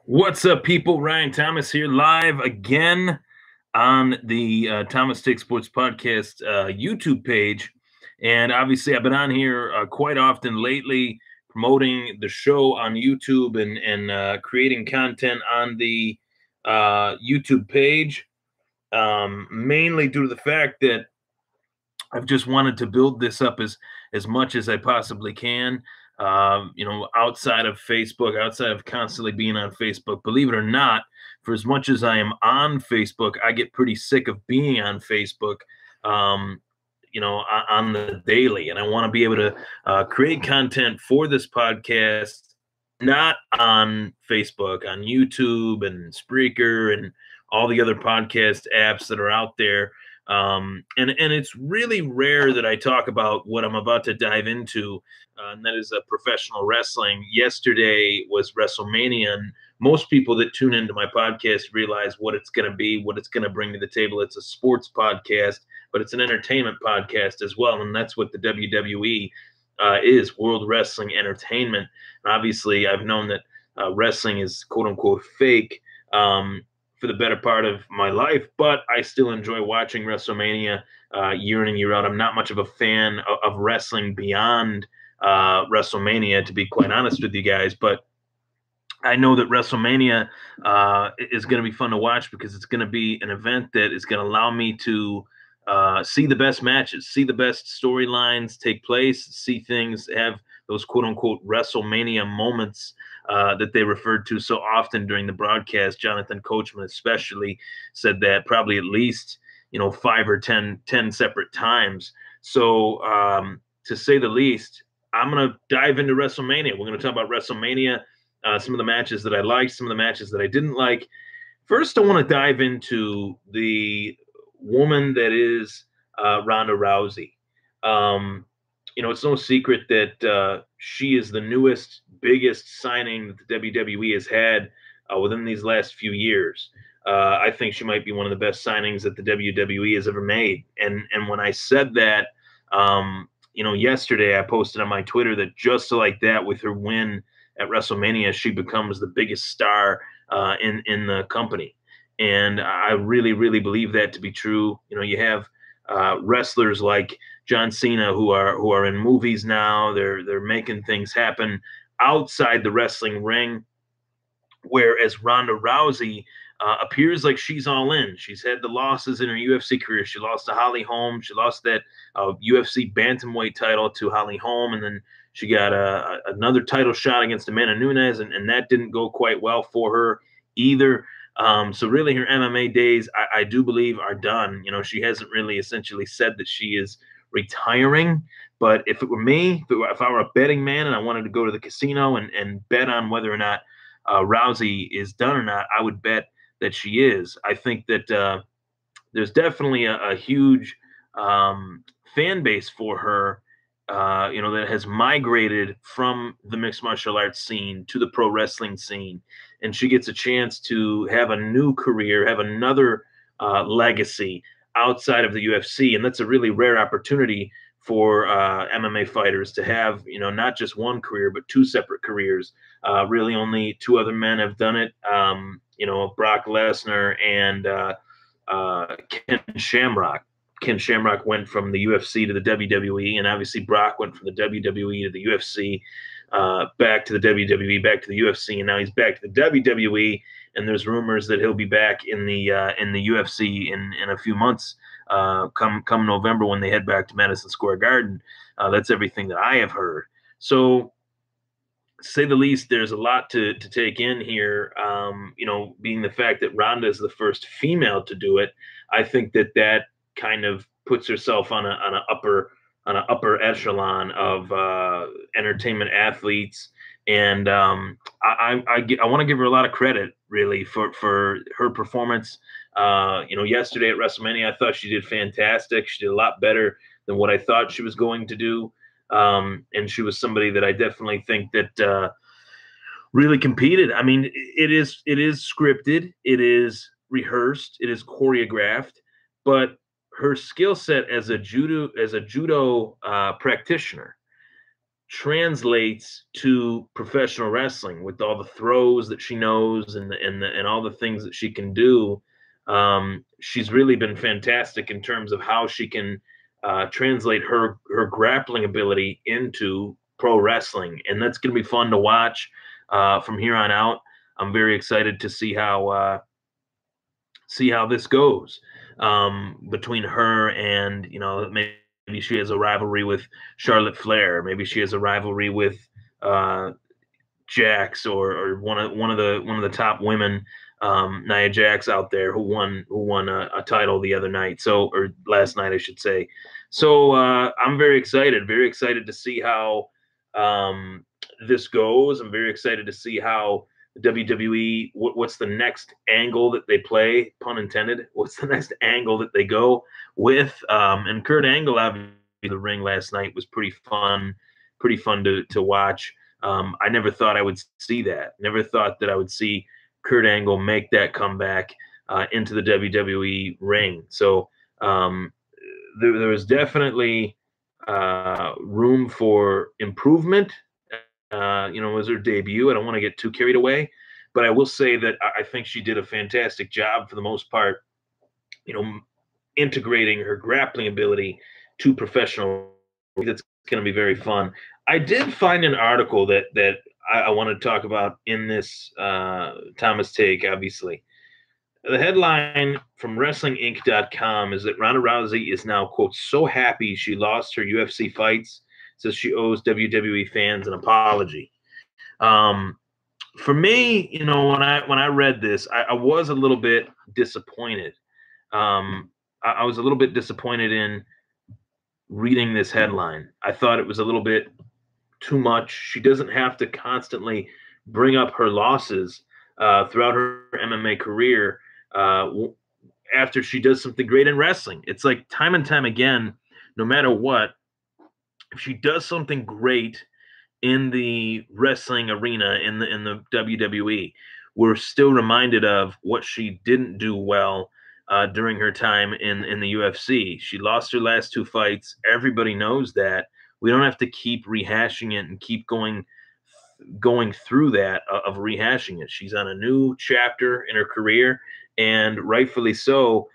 What's up, people? Ryan Thomas here, live again on the Thomas Take Sports Podcast YouTube page. And obviously, I've been on here quite often lately, promoting the show on YouTube and creating content on the YouTube page, mainly due to the fact that I've just wanted to build this up as much as I possibly can. Outside of Facebook, outside of constantly being on Facebook, believe it or not, for as much as I am on Facebook, I get pretty sick of being on Facebook. Um, on the daily, and I want to be able to create content for this podcast, not on Facebook, on YouTube and Spreaker and all the other podcast apps that are out there. And it's really rare that I talk about what I'm about to dive into, and that is professional wrestling. Yesterday was WrestleMania, and most people that tune into my podcast realize what it's going to be, what it's going to bring to the table. It's a sports podcast, but it's an entertainment podcast as well, and that's what the WWE is: World Wrestling Entertainment. And obviously, I've known that wrestling is "quote unquote" fake. For the better part of my life, but I still enjoy watching WrestleMania year in and year out. I'm not much of a fan of wrestling beyond WrestleMania, to be quite honest with you guys, but I know that WrestleMania is going to be fun to watch because it's going to be an event that is going to allow me to see the best matches, see the best storylines take place, see things have those quote unquote WrestleMania moments that they referred to so often during the broadcast. Jonathan Coachman especially said that probably at least 5 or 10 separate times. So to say the least, I'm going to dive into WrestleMania. We're going to talk about WrestleMania, some of the matches that I liked, some of the matches that I didn't like. First, I want to dive into the woman that is Ronda Rousey. It's no secret that she is the newest, biggest signing that the WWE has had within these last few years. I think she might be one of the best signings that the WWE has ever made. And when I said that, yesterday I posted on my Twitter that just like that, with her win at WrestleMania, she becomes the biggest star in the company. And I really, really believe that to be true. You have wrestlers like John Cena who are in movies now. They're making things happen outside the wrestling ring, whereas Ronda Rousey appears like she's all in. She's had the losses in her UFC career. She lost to Holly Holm. She lost that UFC bantamweight title to Holly Holm, and then she got another title shot against Amanda Nunes, and that didn't go quite well for her either. So really, her MMA days, I do believe, are done. She hasn't really essentially said that she is retiring. But if it were me, if I were a betting man and I wanted to go to the casino and bet on whether or not Rousey is done or not, I would bet that she is. I think that there's definitely a huge fan base for her, that has migrated from the mixed martial arts scene to the pro wrestling scene. And she gets a chance to have a new career, have another legacy outside of the UFC. And that's a really rare opportunity for MMA fighters to have, not just one career, but two separate careers. Really only two other men have done it, Brock Lesnar and Ken Shamrock. Ken Shamrock went from the UFC to the WWE, and obviously Brock went from the WWE to the UFC, back to the WWE, back to the UFC, and now he's back to the WWE. And there's rumors that he'll be back in the UFC in a few months, come November when they head back to Madison Square Garden. That's everything that I have heard. So, to say the least, there's a lot to take in here. Being the fact that Ronda is the first female to do it, I think that kind of puts herself on an upper echelon of entertainment athletes. And I want to give her a lot of credit, really, for her performance. Yesterday at WrestleMania, I thought she did fantastic. She did a lot better than what I thought she was going to do. And she was somebody that I definitely think that really competed. I mean, it is scripted, it is rehearsed, it is choreographed, but her skill set as a judo practitioner translates to professional wrestling with all the throws that she knows and all the things that she can do. She's really been fantastic in terms of how she can translate her grappling ability into pro wrestling, and that's going to be fun to watch from here on out. I'm very excited to see how this goes between her and maybe she has a rivalry with Charlotte Flair, maybe she has a rivalry with uh, Jax or one of the top women, Nia Jax out there who won a title the other night, so or last night I should say. So I'm very excited to see how um, this goes. I'm very excited to see how the WWE what's the next angle that they play, pun intended. What's the next angle that they go with? And Kurt Angle, obviously, the ring last night was pretty fun to watch. I never thought I would see that. Never thought that I would see Kurt Angle make that comeback into the WWE ring. So there was definitely room for improvement. It was her debut. I don't want to get too carried away, but I will say that I think she did a fantastic job for the most part. You know, integrating her grappling ability to professional. That's going to be very fun. I did find an article that I want to talk about in this Thomas take. Obviously, the headline from WrestlingInc.com is that Ronda Rousey is now, quote, so happy she lost her UFC fights, says she owes WWE fans an apology. For me, when I read this, I was a little bit disappointed. I was a little bit disappointed in reading this headline. I thought it was a little bit too much. She doesn't have to constantly bring up her losses throughout her MMA career uh, after she does something great in wrestling. It's like time and time again, no matter what, if she does something great in the wrestling arena in the WWE, we're still reminded of what she didn't do well during her time in the UFC. She lost her last two fights. Everybody knows that. We don't have to keep rehashing it and keep going through that of rehashing it. She's on a new chapter in her career, and rightfully so.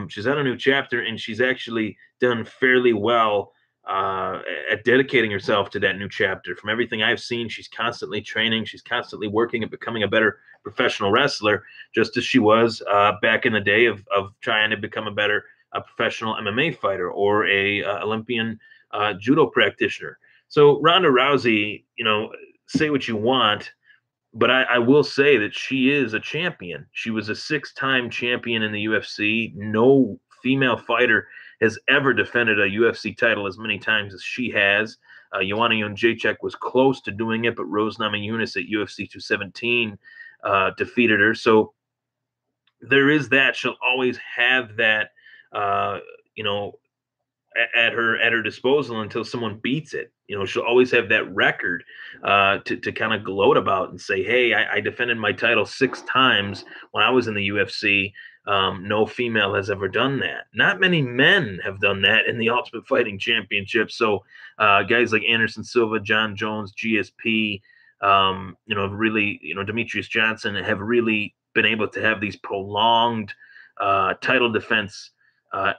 She's on a new chapter, and she's actually done fairly well at dedicating herself to that new chapter. From everything I've seen, she's constantly training, she's constantly working at becoming a better professional wrestler, just as she was back in the day of trying to become a better professional MMA fighter or a Olympian judo practitioner. So Ronda Rousey, say what you want, but I will say that she is a champion. She was a six-time champion in the UFC. No female fighter has ever defended a UFC title as many times as she has. Joanna Jędrzejczyk was close to doing it, but Rose Namajunas at UFC 217 defeated her. So there is that. She'll always have that, uh, you know, at her disposal until someone beats it. She'll always have that record to kind of gloat about and say, "Hey, I defended my title six times when I was in the UFC. No female has ever done that. Not many men have done that in the Ultimate Fighting Championship. So guys like Anderson Silva, John Jones, GSP, really, Demetrius Johnson have really been able to have these prolonged title defense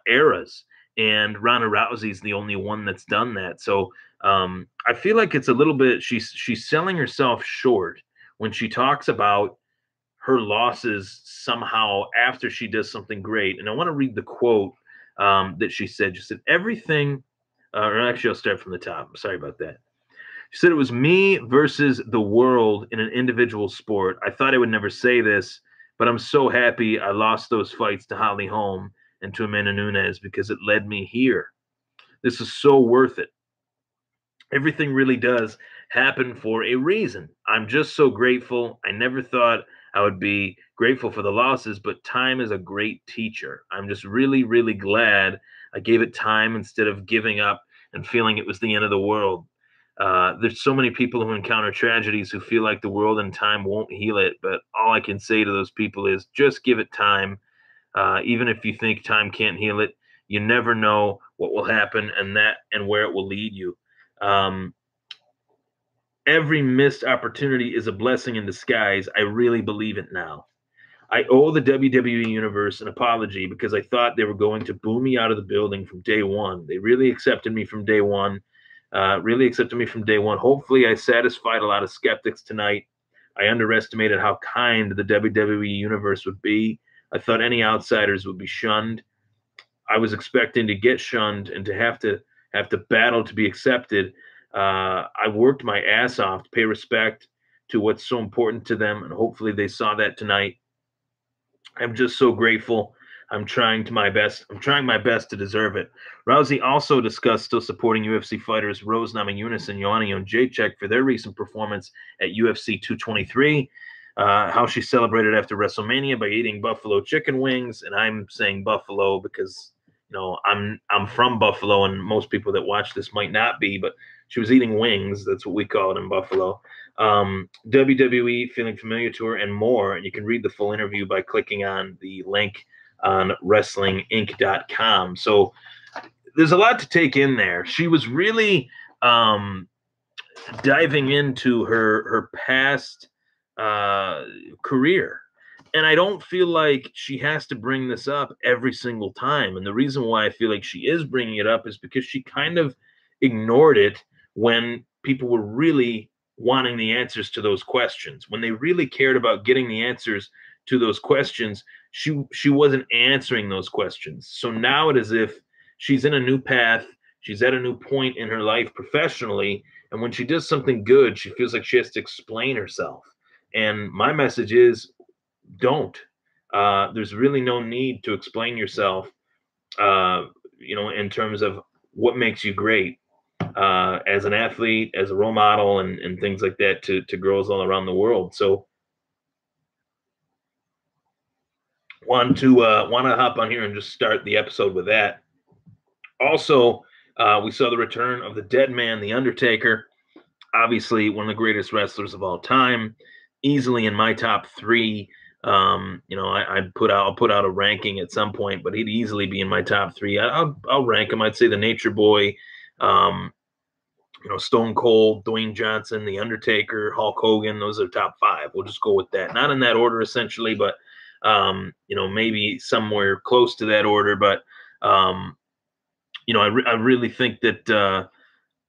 eras." And Ronda Rousey's the only one that's done that. So I feel like it's a little bit she's selling herself short when she talks about her losses somehow after she does something great. And I want to read the quote that she said. She said, "Everything," or actually, I'll start from the top. Sorry about that. She said, "It was me versus the world in an individual sport. I thought I would never say this, but I'm so happy I lost those fights to Holly Holm and to Amanda Nunes because it led me here. This is so worth it. Everything really does happen for a reason. I'm just so grateful. I never thought I would be grateful for the losses, but time is a great teacher. I'm just really, really glad I gave it time instead of giving up and feeling it was the end of the world. There's so many people who encounter tragedies who feel like the world and time won't heal it, but all I can say to those people is just give it time. Even if you think time can't heal it, you never know what will happen and where it will lead you." Um, Every missed opportunity is a blessing in disguise. I really believe it now. I owe the WWE Universe an apology because I thought they were going to boo me out of the building from day one. They really accepted me from day one. Hopefully, I satisfied a lot of skeptics tonight. I underestimated how kind the WWE Universe would be. I thought any outsiders would be shunned. I was expecting to get shunned and to have to battle to be accepted. I worked my ass off to pay respect to what's so important to them, and hopefully they saw that tonight. I'm just so grateful. I'm trying my best to deserve it. Rousey also discussed still supporting UFC fighters Rose Namajunas and Joanna Jędrzejczyk for their recent performance at UFC 223. How she celebrated after WrestleMania by eating buffalo chicken wings, and I'm saying buffalo because I'm from Buffalo, and most people that watch this might not be, but she was eating wings. That's what we call it in Buffalo. WWE feeling familiar to her and more. And you can read the full interview by clicking on the link on wrestlinginc.com. So there's a lot to take in there. She was really diving into her past career. And I don't feel like she has to bring this up every single time. And the reason why I feel like she is bringing it up is because she kind of ignored it when people were really wanting the answers to those questions. When they really cared about getting the answers to those questions, she wasn't answering those questions. So now it is as if she's in a new path. She's at a new point in her life professionally. And when she does something good, she feels like she has to explain herself. And my message is, don't. There's really no need to explain yourself, in terms of what makes you great as an athlete, as a role model, and things like that to girls all around the world. So, want to hop on here and just start the episode with that. Also, we saw the return of the dead man, the Undertaker. Obviously, one of the greatest wrestlers of all time, easily in my top three. I'll put out a ranking at some point, but he'd easily be in my top three. I'll rank him. I'd say the Nature Boy, Stone Cold, Dwayne Johnson, the Undertaker, Hulk Hogan. Those are top five. We'll just go with that. Not in that order, essentially, but maybe somewhere close to that order. But I really think that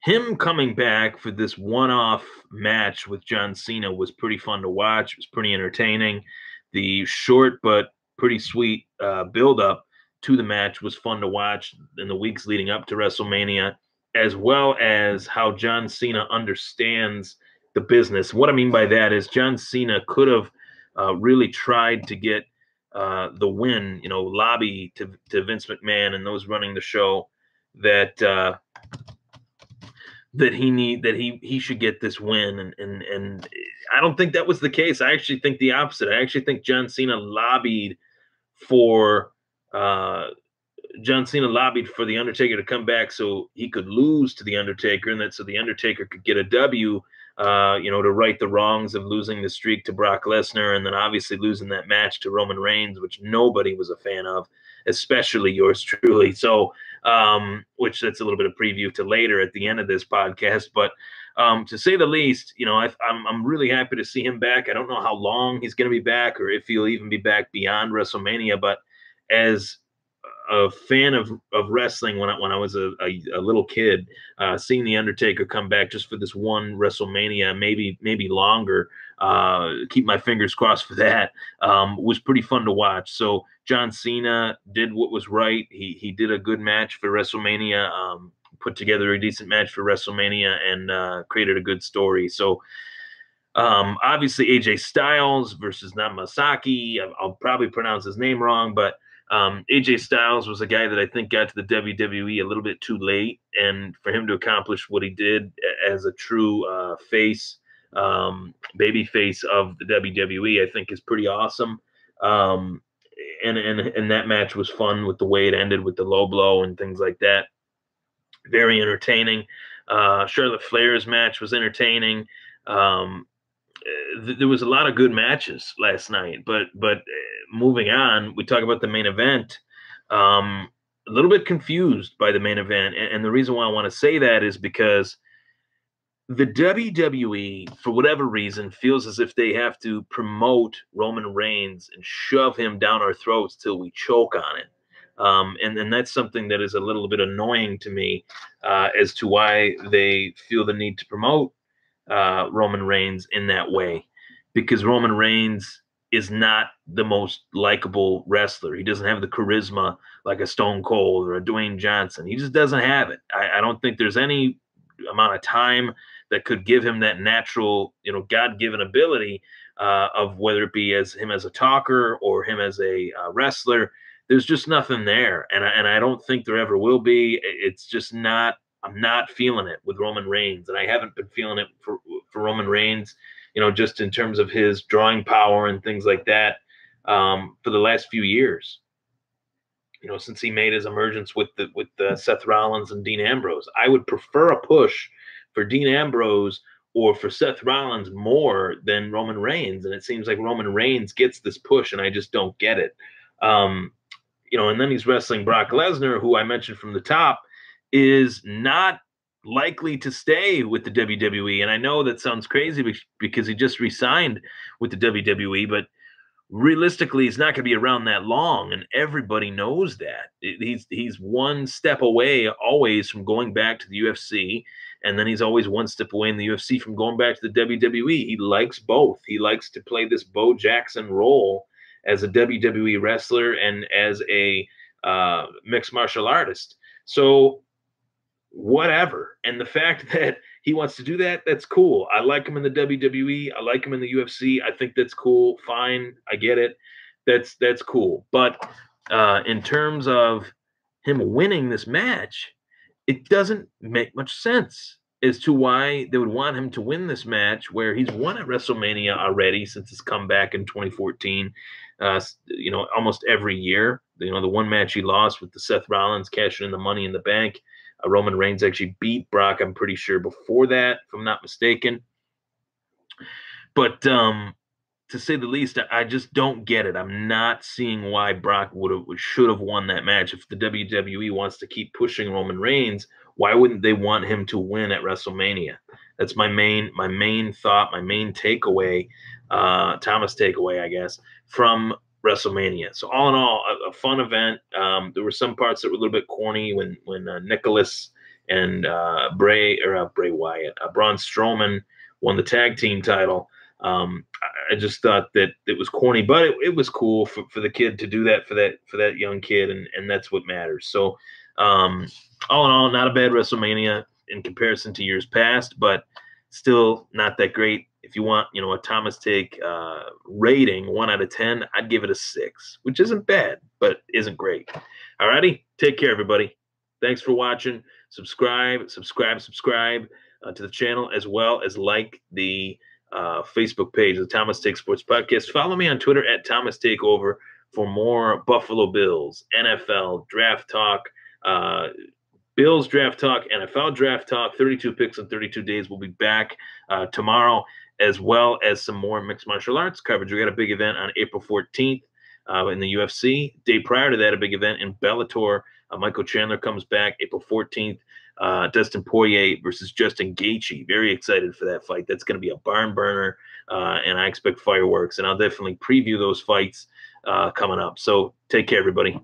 him coming back for this one-off match with John Cena was pretty fun to watch. It was pretty entertaining. The short but pretty sweet build-up to the match was fun to watch in the weeks leading up to WrestleMania, as well as how John Cena understands the business. What I mean by that is John Cena could have really tried to get the win, lobby to Vince McMahon and those running the show that he should get this win, and I don't think that was the case. I actually think the opposite. I actually think John Cena lobbied for the Undertaker to come back so he could lose to the Undertaker, and that so the Undertaker could get a W, to right the wrongs of losing the streak to Brock Lesnar, and then obviously losing that match to Roman Reigns, which nobody was a fan of, especially yours truly. So, which that's a little bit of preview to later at the end of this podcast. But to say the least, I'm really happy to see him back. I don't know how long he's going to be back, or if he'll even be back beyond WrestleMania. But as a fan of wrestling, when I was a little kid, seeing the Undertaker come back just for this one WrestleMania, maybe longer, keep my fingers crossed for that, was pretty fun to watch. So John Cena did what was right. He did a good match for WrestleMania, put together a decent match for WrestleMania, and created a good story. So obviously AJ Styles versus Namasaki. I'll probably pronounce his name wrong, but AJ Styles was a guy that I think got to the WWE a little bit too late, and for him to accomplish what he did as a true baby face of the WWE, I think is pretty awesome. And that match was fun with the way it ended with the low blow and things like that. Very entertaining. Charlotte Flair's match was entertaining. There was a lot of good matches last night, but moving on, we talk about the main event. A little bit confused by the main event, and the reason why I want to say that is because The WWE, for whatever reason, feels as if they have to promote Roman Reigns and shove him down our throats till we choke on it. And that's something that is a little bit annoying to me as to why they feel the need to promote Roman Reigns in that way, because Roman Reigns is not the most likable wrestler. He doesn't have the charisma like a Stone Cold or a Dwayne Johnson. He just doesn't have it. I don't think there's any amount of time that could give him that natural, God-given ability of whether it be as him as a talker or him as a wrestler. There's just nothing there, and I don't think there ever will be. It's just not. I'm not feeling it with Roman Reigns, and I haven't been feeling it for Roman Reigns. Just in terms of his drawing power and things like that for the last few years. Since he made his emergence with the Seth Rollins and Dean Ambrose, I would prefer a push for Dean Ambrose or for Seth Rollins more than Roman Reigns, and it seems like Roman Reigns gets this push, and I just don't get it. And then he's wrestling Brock Lesnar, who I mentioned from the top is not likely to stay with the WWE. And I know that sounds crazy because he just re-signed with the WWE, but realistically, he's not going to be around that long, and everybody knows that. He's one step away always from going back to the UFC, and then he's always one step away in the UFC from going back to the WWE. He likes both. He likes to play this Bo Jackson role as a WWE wrestler and as a mixed martial artist. So whatever. And the fact that he wants to do that, that's cool. I like him in the WWE. I like him in the UFC. I think that's cool. Fine. I get it. That's cool. But in terms of him winning this match, it doesn't make much sense as to why they would want him to win this match where he's won at WrestleMania already since his comeback in 2014. Almost every year. The one match he lost with the Seth Rollins cashing in the Money in the Bank. Roman Reigns actually beat Brock, I'm pretty sure, before that, if I'm not mistaken. But to say the least, I just don't get it. I'm not seeing why Brock should have won that match. If the WWE wants to keep pushing Roman Reigns, why wouldn't they want him to win at WrestleMania? That's my main thought, my main takeaway, Thomas takeaway, I guess, from WrestleMania. So all in all, a fun event. There were some parts that were a little bit corny when Nicholas and Braun Strowman won the tag team title. I just thought that it was corny, but it was cool for the kid to do that for that young kid, and that's what matters. So all in all, not a bad WrestleMania in comparison to years past, but still not that great. If you want, a Thomas Take rating, 1 out of 10, I'd give it a 6, which isn't bad, but isn't great. All righty, take care, everybody. Thanks for watching. Subscribe to the channel, as well as like the Facebook page, the Thomas Take Sports Podcast. Follow me on Twitter at Thomas Takeover for more Buffalo Bills, NFL draft talk, Bills draft talk, NFL draft talk, 32 picks in 32 days. We'll be back tomorrow, as well as some more mixed martial arts coverage. We got a big event on April 14th in the UFC. Day prior to that, a big event in Bellator. Michael Chandler comes back April 14th. Dustin Poirier versus Justin Gaethje. Very excited for that fight. That's going to be a barn burner, and I expect fireworks. And I'll definitely preview those fights coming up. So take care, everybody.